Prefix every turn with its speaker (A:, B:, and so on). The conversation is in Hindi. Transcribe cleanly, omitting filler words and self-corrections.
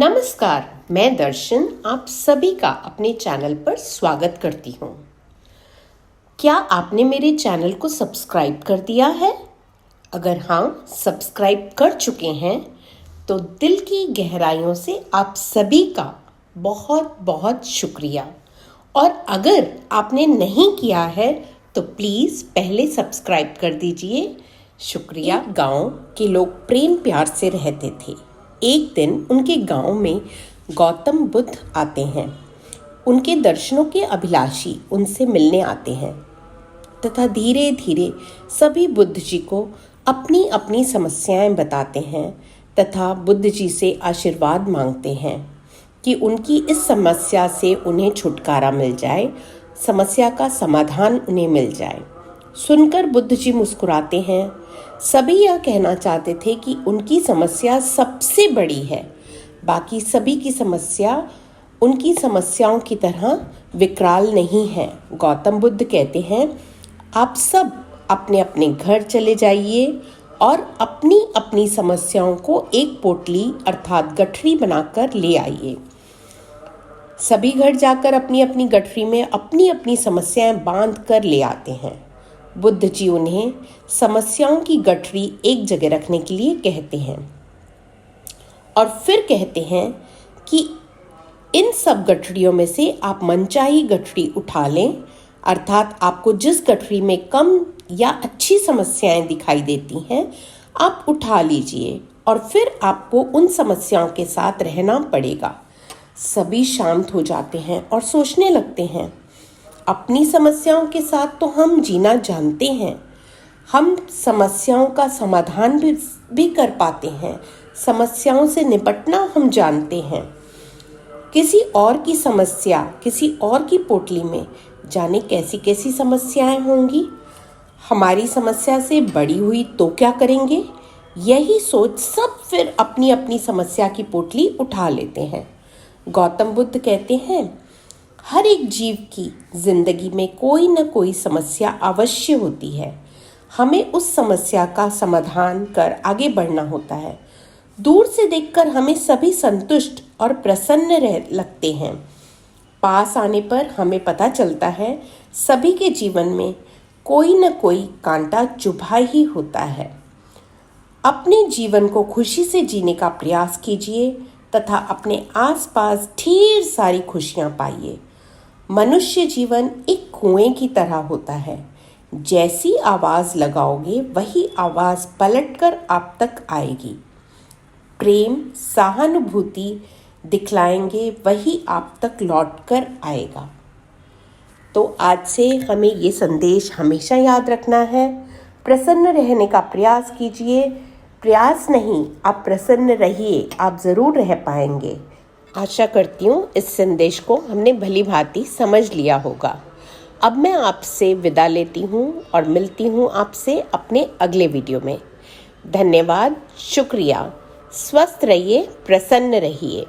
A: नमस्कार, मैं दर्शन आप सभी का अपने चैनल पर स्वागत करती हूँ। क्या आपने मेरे चैनल को सब्सक्राइब कर दिया है? अगर हाँ, सब्सक्राइब कर चुके हैं तो दिल की गहराइयों से आप सभी का बहुत बहुत शुक्रिया। और अगर आपने नहीं किया है तो प्लीज़ पहले सब्सक्राइब कर दीजिए। शुक्रिया। गांव के लोग प्रेम प्यार से रहते थे। एक दिन उनके गांव में गौतम बुद्ध आते हैं। उनके दर्शनों के अभिलाषी उनसे मिलने आते हैं तथा धीरे धीरे सभी बुद्ध जी को अपनी अपनी समस्याएं बताते हैं तथा बुद्ध जी से आशीर्वाद मांगते हैं कि उनकी इस समस्या से उन्हें छुटकारा मिल जाए, समस्या का समाधान उन्हें मिल जाए। सुनकर बुद्ध जी मुस्कुराते हैं। सभी यह कहना चाहते थे कि उनकी समस्या सबसे बड़ी है, बाकी सभी की समस्या उनकी समस्याओं की तरह विकराल नहीं है। गौतम बुद्ध कहते हैं, आप सब अपने अपने घर चले जाइए और अपनी अपनी समस्याओं को एक पोटली अर्थात गठरी बनाकर ले आइए। सभी घर जाकर अपनी अपनी गठरी में अपनी अपनी समस्याएं बांध कर ले आते हैं। बुद्ध जी उन्हें समस्याओं की गठरी एक जगह रखने के लिए कहते हैं और फिर कहते हैं कि इन सब गठरियों में से आप मनचाही गठरी उठा लें, अर्थात आपको जिस गठरी में कम या अच्छी समस्याएं दिखाई देती हैं आप उठा लीजिए और फिर आपको उन समस्याओं के साथ रहना पड़ेगा। सभी शांत हो जाते हैं और सोचने लगते हैं, अपनी समस्याओं के साथ तो हम जीना जानते हैं, हम समस्याओं का समाधान भी कर पाते हैं, समस्याओं से निपटना हम जानते हैं। किसी और की समस्या किसी और की पोटली में जाने कैसी कैसी समस्याएं होंगी, हमारी समस्या से बड़ी हुई तो क्या करेंगे। यही सोच सब फिर अपनी अपनी समस्या की पोटली उठा लेते हैं। गौतम बुद्ध कहते हैं, हर एक जीव की जिंदगी में कोई न कोई समस्या अवश्य होती है। हमें उस समस्या का समाधान कर आगे बढ़ना होता है। दूर से देखकर हमें सभी संतुष्ट और प्रसन्न लगते हैं। पास आने पर हमें पता चलता है सभी के जीवन में कोई न कोई कांटा चुभा ही होता है। अपने जीवन को खुशी से जीने का प्रयास कीजिए तथा अपने आसपास ढेर सारी खुशियां पाइए। मनुष्य जीवन एक कुएं की तरह होता है। जैसी आवाज़ लगाओगे वही आवाज़ पलटकर आप तक आएगी। प्रेम सहानुभूति दिखलाएंगे वही आप तक लौटकर आएगा। तो आज से हमें ये संदेश हमेशा याद रखना है, प्रसन्न रहने का प्रयास कीजिए। प्रयास नहीं, आप प्रसन्न रहिए, आप ज़रूर रह पाएंगे। आशा करती हूँ इस संदेश को हमने भली भांति समझ लिया होगा। अब मैं आपसे विदा लेती हूँ और मिलती हूँ आपसे अपने अगले वीडियो में। धन्यवाद, शुक्रिया। स्वस्थ रहिए, प्रसन्न रहिए।